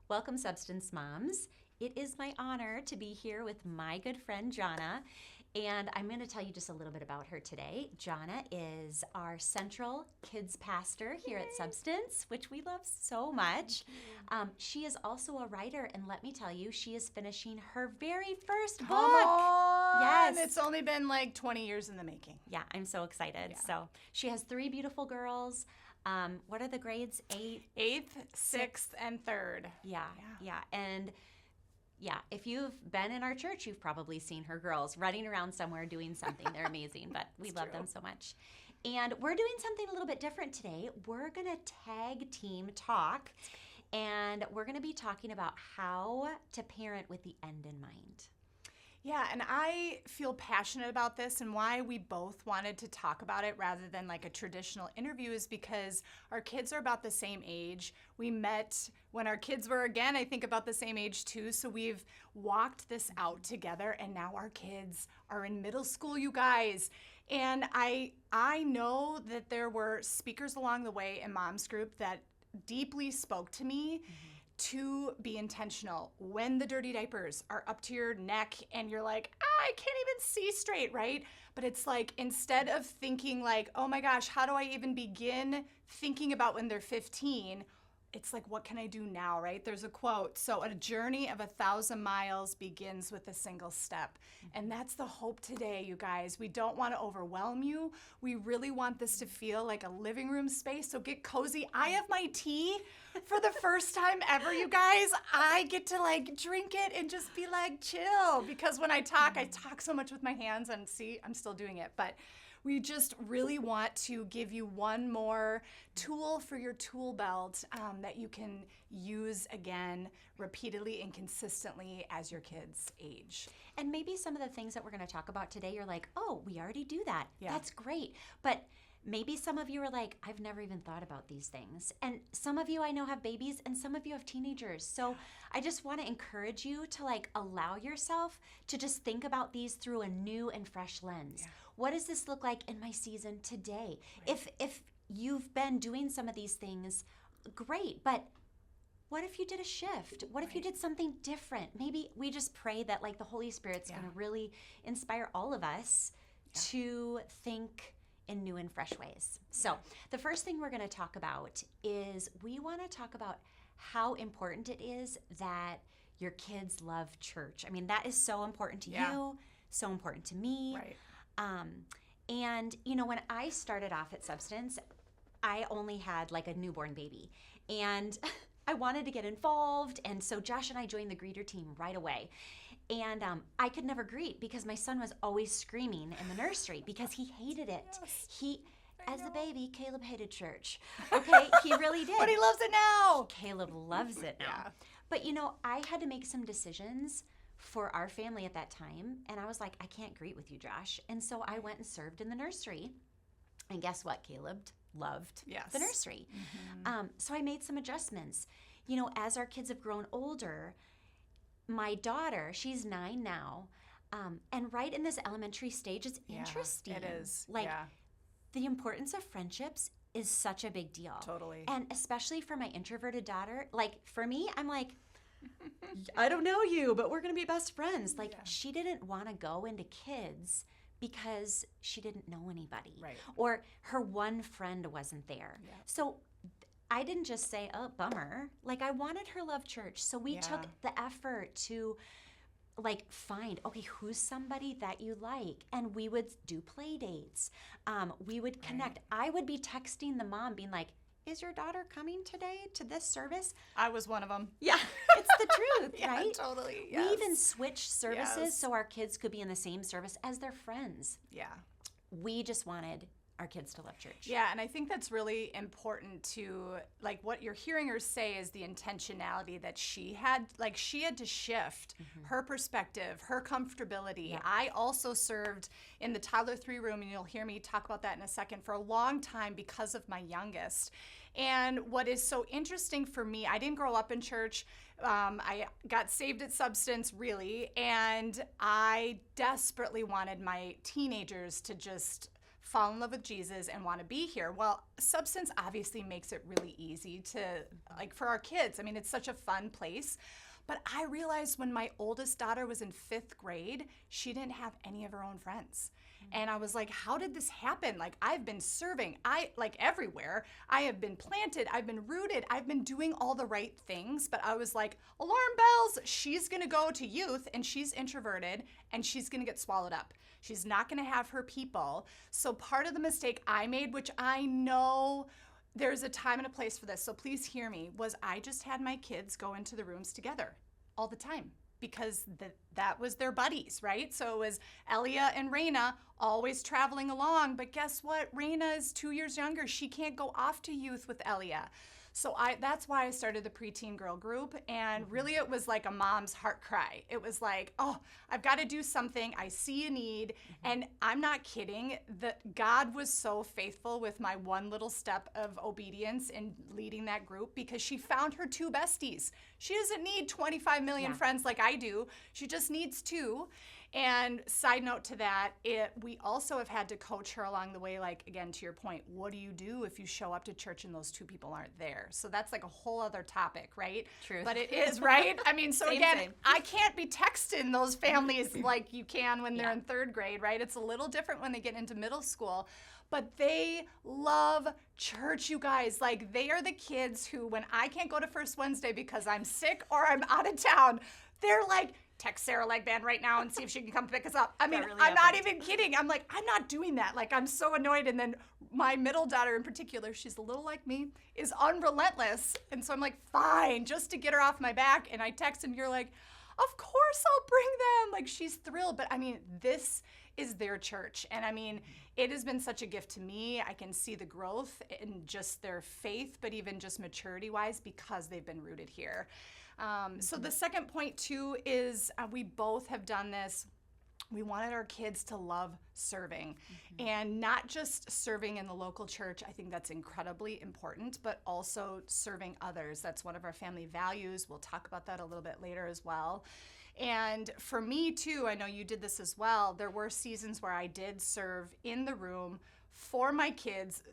Welcome, Substance Moms. It is my honor to be here with my good friend, Jonna, and I'm going to tell you just a little bit about her today. Jonna is our central kids pastor here at Substance, which we love so much. She is also a writer, and let me tell you, she is finishing her very first book. Come on! Yes. It's only been like 20 years in the making. Yeah, I'm so excited. Yeah. So she has 3 beautiful girls. What are the grades? 8th, 6th, and 3rd. Yeah. And yeah, if you've been in our church, you've probably seen her girls running around somewhere doing something. They're amazing, but we love them so much. And we're doing something a little bit different today. We're going to tag team talk, and we're going to be talking about how to parent with the end in mind. Yeah, and I feel passionate about this, and why we both wanted to talk about it rather than like a traditional interview is because our kids are about the same age. We met when our kids were, again, I think about the same age too, so we've walked this out together, and now our kids are in middle school, you guys. And I know that there were speakers along the way in Mom's Group that deeply spoke to me. To be intentional when the dirty diapers are up to your neck and you're like, I can't even see straight, right? But it's like, instead of thinking like, oh my gosh, how do I even begin thinking about when they're 15? It's like, what can I do now, right? There's a quote. So a journey of 1,000 miles begins with a single step. And that's the hope today, you guys. We don't want to overwhelm you. We really want this to feel like a living room space. So get cozy. I have my tea for the first time ever, you guys. I get to like drink it and just be like chill, because when I talk so much with my hands, and see, I'm still doing it. But we just really want to give you one more tool for your tool belt that you can use again repeatedly and consistently as your kids age. And maybe some of the things that we're going to talk about today, you're like, oh, we already do that. Yeah. That's great. But maybe some of you are like, I've never even thought about these things. And some of you I know have babies, and some of you have teenagers. So I just want to encourage you to like allow yourself to just think about these through a new and fresh lens. Yeah. What does this look like in my season today? Right. If you've been doing some of these things, great. But what if you did a shift? What if you did something different? Maybe we just pray that like the Holy Spirit's going to really inspire all of us to think in new and fresh ways. So the first thing we're going to talk about is we want to talk about how important it is that your kids love church. I mean, that is so important to you, so important to me. Right. And you know, when I started off at Substance, I only had like a newborn baby, and I wanted to get involved. And so Josh and I joined the greeter team right away. And I could never greet because my son was always screaming in the nursery because he hated it. Yes. As a baby, Caleb hated church. Okay, he really did. But he loves it now. Caleb loves it now. Yeah. But you know, I had to make some decisions for our family at that time. And I was like, I can't greet with you, Josh. And so I went and served in the nursery. And guess what? Caleb loved the nursery. So I made some adjustments. You know, as our kids have grown older, my daughter, she's 9 now. And right in this elementary stage, it's interesting. It is. Like, the importance of friendships is such a big deal. Totally. And especially for my introverted daughter, like for me, I'm like, I don't know you, but we're going to be best friends. Like she didn't want to go into kids because she didn't know anybody. Right. Or her one friend wasn't there. Yeah. So I didn't just say, oh, bummer. Like I wanted her love church. So we took the effort to like find, okay, who's somebody that you like? And we would do play dates. We would connect. I would be texting the mom being like, is your daughter coming today to this service? I was one of them. Yeah, it's the truth, right? Yeah, totally. Yes. We even switched services so our kids could be in the same service as their friends. Yeah. We just wanted our kids to love church. Yeah, and I think that's really important to, like, what you're hearing her say is the intentionality that she had to shift her perspective, her comfortability. Yeah. I also served in the toddler 3 room, and you'll hear me talk about that in a second, for a long time because of my youngest. And what is so interesting for me, I didn't grow up in church. I got saved at Substance, really, and I desperately wanted my teenagers to just fall in love with Jesus and want to be here. Well, substance obviously makes it really easy to, like, for our kids. I mean, it's such a fun place. But I realized when my oldest daughter was in 5th grade, she didn't have any of her own friends. And I was like, how did this happen? Like, I've been serving, like everywhere. I have been planted, I've been rooted, I've been doing all the right things. But I was like, alarm bells, she's gonna go to youth and she's introverted and she's gonna get swallowed up. She's not gonna have her people. So part of the mistake I made, which I know there's a time and a place for this, so please hear me, was I just had my kids go into the rooms together all the time because that was their buddies, right? So it was Elia and Raina always traveling along, but guess what? Raina is 2 years younger. She can't go off to youth with Elia. So that's why I started the preteen girl group, and really it was like a mom's heart cry. It was like, oh, I've got to do something. I see a need, and I'm not kidding. That God was so faithful with my one little step of obedience in leading that group because she found her 2 besties. She doesn't need 25 million friends like I do. She just needs 2. And side note to that, we also have had to coach her along the way, like, again, to your point, what do you do if you show up to church and those 2 people aren't there? So that's like a whole other topic, right? True. But it is, right? I mean, so Same. I can't be texting those families like you can when they're in 3rd grade, right? It's a little different when they get into middle school. But they love church, you guys. Like, they are the kids who, when I can't go to First Wednesday because I'm sick or I'm out of town, they're like, text Sarah Legband right now and see if she can come pick us up. I mean, really I'm not even kidding. I'm like, I'm not doing that. Like, I'm so annoyed. And then my middle daughter in particular, she's a little like me, is unrelentless. And so I'm like, fine, just to get her off my back. And I text and you're like, of course I'll bring them. Like, she's thrilled. But I mean, this is their church. And I mean, it has been such a gift to me. I can see the growth in just their faith, but even just maturity-wise because they've been rooted here. So the second point too is we both have done this. We wanted our kids to love serving and not just serving in the local church. I think that's incredibly important, but also serving others. That's one of our family values. We'll talk about that a little bit later as well. And for me too, I know you did this as well. There were seasons where I did serve in the room for my kids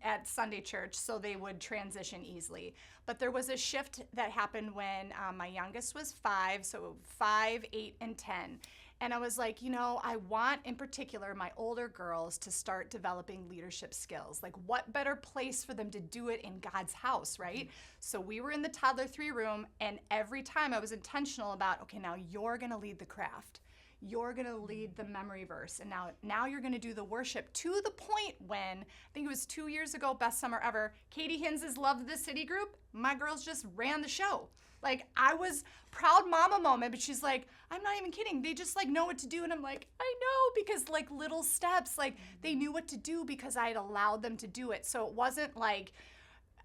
at Sunday church so they would transition easily. But there was a shift that happened when my youngest was 5, so 5, 8, and 10. And I was like, you know, I want in particular my older girls to start developing leadership skills. Like, what better place for them to do it in God's house, right? So we were in the toddler 3 room, and every time I was intentional about, okay, now you're going to lead the craft. You're going to lead the memory verse. And now you're going to do the worship, to the point when, I think it was 2 years ago, best summer ever, Katie Hins's Love the City group, my girls just ran the show. Like, I was proud mama moment, but she's like, I'm not even kidding. They just like know what to do. And I'm like, I know, because like little steps, like they knew what to do because I had allowed them to do it. So it wasn't like,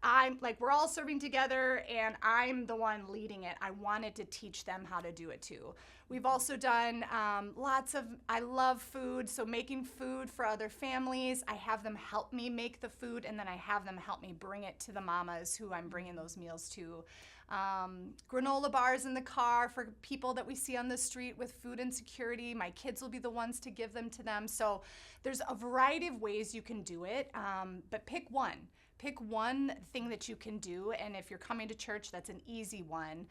I'm like, we're all serving together and I'm the one leading it. I wanted to teach them how to do it too. We've also done I love food, so making food for other families. I have them help me make the food, and then I have them help me bring it to the mamas who I'm bringing those meals to. Granola bars in the car for people that we see on the street with food insecurity. My kids will be the ones to give them to them. So there's a variety of ways you can do it, but pick one. Pick one thing that you can do, and if you're coming to church, that's an easy one,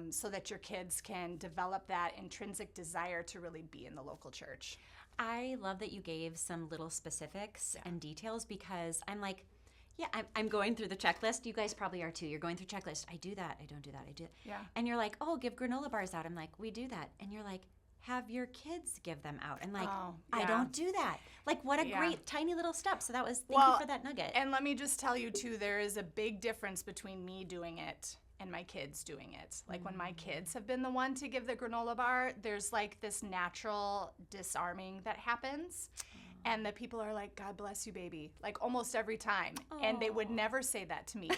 so that your kids can develop that intrinsic desire to really be in the local church. I love that you gave some little specifics and details, because I'm like, yeah, I'm going through the checklist. You guys probably are too. You're going through checklist. I do that. I don't do that. I do it. Yeah. And you're like, oh, give granola bars out. I'm like, we do that. And you're like, have your kids give them out. And like, I don't do that. Like, what a great tiny little step. So that was, thank you for that nugget. And let me just tell you too, there is a big difference between me doing it and my kids doing it. Like, when my kids have been the one to give the granola bar, there's like this natural disarming that happens. And the people are like, God bless you, baby, like almost every time. And they would never say that to me.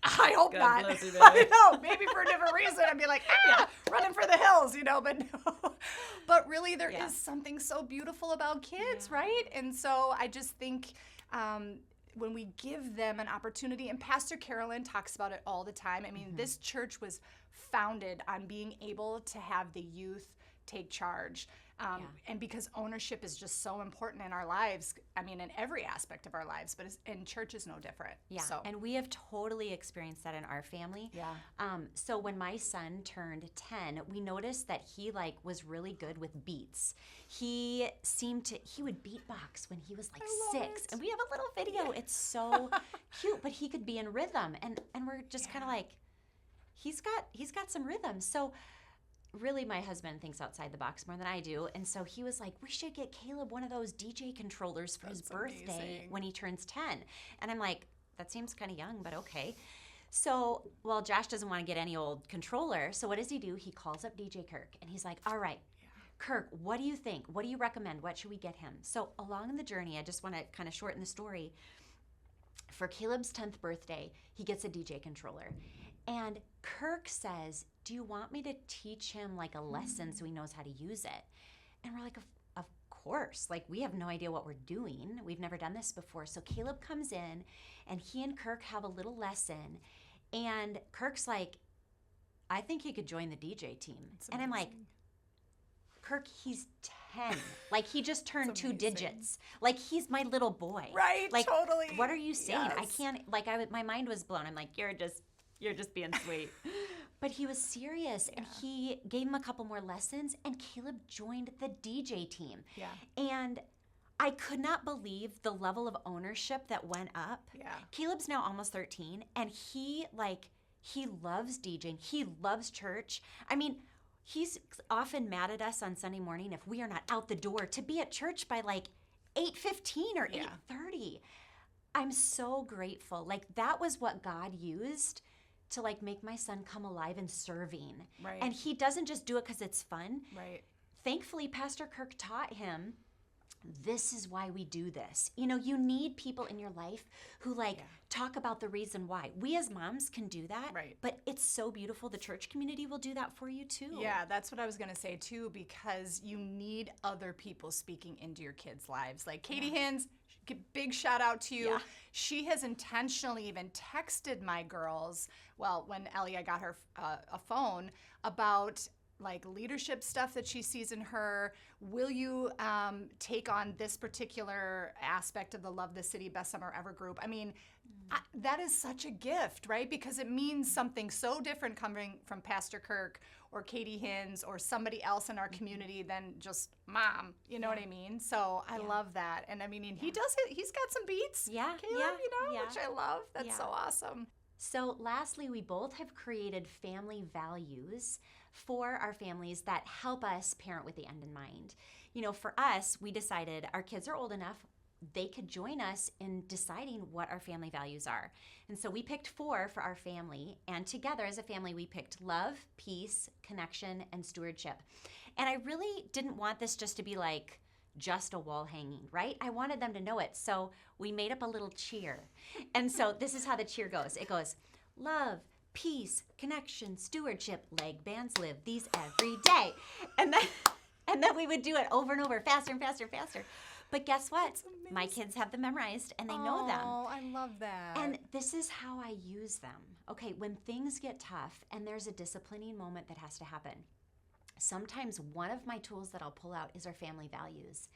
I hope God not. bless you, baby. I know, maybe for a different reason. I'd be like, running for the hills, you know, but no. But really, there is something so beautiful about kids, right? And so I just think when we give them an opportunity, and Pastor Carolyn talks about it all the time. I mean, this church was founded on being able to have the youth take charge. And because ownership is just so important in our lives, I mean, in every aspect of our lives, but in church is no different. Yeah, So. and we have totally experienced that in our family. Yeah. So when my son turned 10, we noticed that he was really good with beats. He would beatbox when he was like 6. And we have a little video. It's so cute, but he could be in rhythm. And we're just kind of like, he's got some rhythm. So really, my husband thinks outside the box more than I do. And so he was like, we should get Caleb one of those DJ controllers for his birthday when he turns 10. And I'm like, that seems kind of young, but okay. So, well, Josh doesn't want to get any old controller. So what does he do? He calls up DJ Kirk and he's like, all right, Kirk, what do you think? What do you recommend? What should we get him? So along the journey, I just want to kind of shorten the story. For Caleb's 10th birthday, he gets a DJ controller. And Kirk says, do you want me to teach him like a lesson so he knows how to use it? And we're like, of course. Like, we have no idea what we're doing. We've never done this before. So Caleb comes in and he and Kirk have a little lesson. And Kirk's like, I think he could join the DJ team. And I'm like, Kirk, he's 10. Like, he just turned 2 digits. Like, he's my little boy. Right, like, totally. What are you saying? Yes. I can't, my mind was blown. I'm like, you're just being sweet. But he was serious, and he gave him a couple more lessons, and Caleb joined the DJ team. Yeah. And I could not believe the level of ownership that went up. Yeah. Caleb's now almost 13, and he loves DJing. He loves church. I mean, he's often mad at us on Sunday morning if we are not out the door to be at church by 8:15 or 8:30. I'm so grateful. That was what God used to make my son come alive in serving. Right. And he doesn't just do it because it's fun. Right. Thankfully, Pastor Kirk taught him, this is why we do this. You need people in your life who talk about the reason why. We as moms can do that. Right. But it's so beautiful. The church community will do that for you too. Yeah, that's what I was going to say too, because you need other people speaking into your kids' lives. Like Katie Hins, big shout out to you. Yeah. She has intentionally even texted my girls, when Elia got her a phone, about leadership stuff that she sees in her. Will you take on this particular aspect of the Love the City Best Summer Ever group? I mean, that is such a gift, right? Because it means something so different coming from Pastor Kirk or Katie Hins or somebody else in our community than just mom. You know what I mean? So I love that. And I mean, he does it. He's got some beats. Yeah. Caleb, which I love. That's so awesome. So lastly, we both have created family values for our families that help us parent with the end in mind. For us, we decided our kids are old enough, they could join us in deciding what our family values are. And so we picked 4 for our family, and together as a family, we picked love, peace, connection, and stewardship. And I really didn't want this just to be just a wall hanging, right? I wanted them to know it. So we made up a little cheer. And so this is how the cheer goes. It goes, love, peace, connection, stewardship, Legbands live these every day. And then we would do it over and over, faster and faster and faster. But guess what? My kids have them memorized and they know them. Oh, I love that. And this is how I use them. Okay, when things get tough and there's a disciplining moment that has to happen, sometimes one of my tools that I'll pull out is our family values.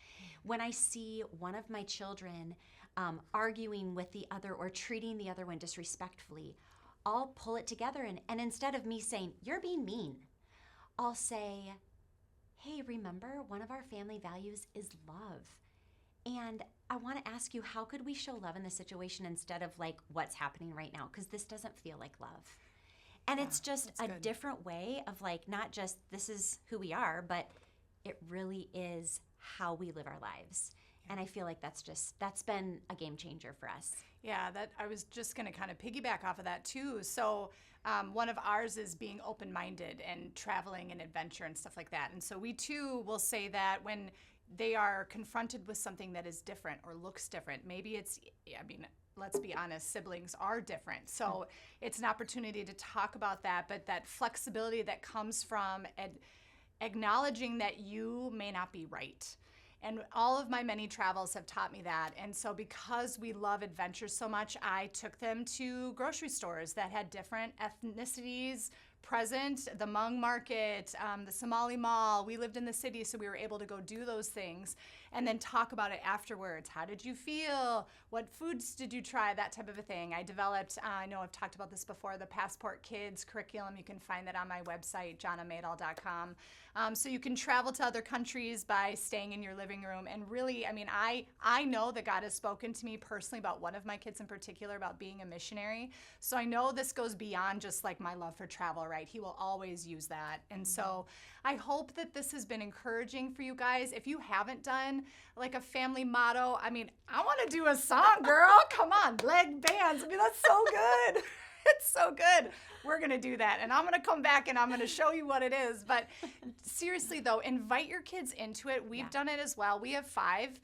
When I see one of my children arguing with the other or treating the other one disrespectfully, I'll pull it together and instead of me saying, you're being mean, I'll say, hey, remember one of our family values is love. And I want to ask you, how could we show love in this situation instead of what's happening right now? Because this doesn't feel like love. And it's just a different way of not just this is who we are, but it really is how we live our lives. Yeah. And I feel like that's been a game changer for us. Yeah, that I was just going to kind of piggyback off of that too. So one of ours is being open-minded and traveling and adventure and stuff like that. And so we too will say that when they are confronted with something that is different or looks different, maybe let's be honest, siblings are different. So it's an opportunity to talk about that, but that flexibility that comes from acknowledging that you may not be right. And all of my many travels have taught me that. And so because we love adventure so much, I took them to grocery stores that had different ethnicities, present, the Hmong market, the Somali mall. We lived in the city, so we were able to go do those things and then talk about it afterwards. How did you feel? What foods did you try? That type of a thing. I developed, I know I've talked about this before, the Passport Kids curriculum. You can find that on my website, jonnameidal.com. So you can travel to other countries by staying in your living room. And really, I mean, I know that God has spoken to me personally about one of my kids in particular about being a missionary. So I know this goes beyond just like my love for travel, right? He will always use that. And so I hope that this has been encouraging for you guys. If you haven't done like a family motto, I mean, I want to do a song, girl. Come on, leg bands. I mean, that's so good. It's so good. We're going to do that. And I'm going to come back and I'm going to show you what it is. But seriously, though, invite your kids into it. We've done it as well. We have 5.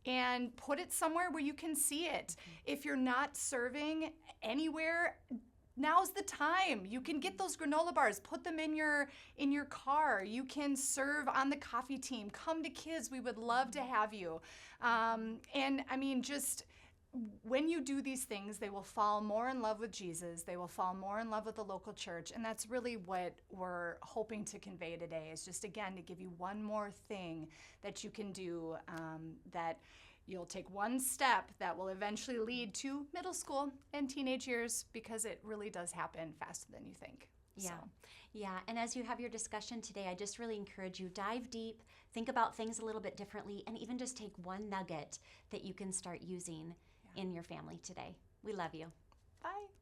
And put it somewhere where you can see it. If you're not serving anywhere, now's the time. You can get those granola bars, put them in your car. You can serve on the coffee team. Come to Kids. We would love to have you. And I mean, just when you do these things, they will fall more in love with Jesus. They will fall more in love with the local church. And that's really what we're hoping to convey today, is just, again, to give you one more thing that you can do, that you'll take one step that will eventually lead to middle school and teenage years, because it really does happen faster than you think. Yeah. So. Yeah. And as you have your discussion today, I just really encourage you, dive deep, think about things a little bit differently, and even just take one nugget that you can start using in your family today. We love you. Bye.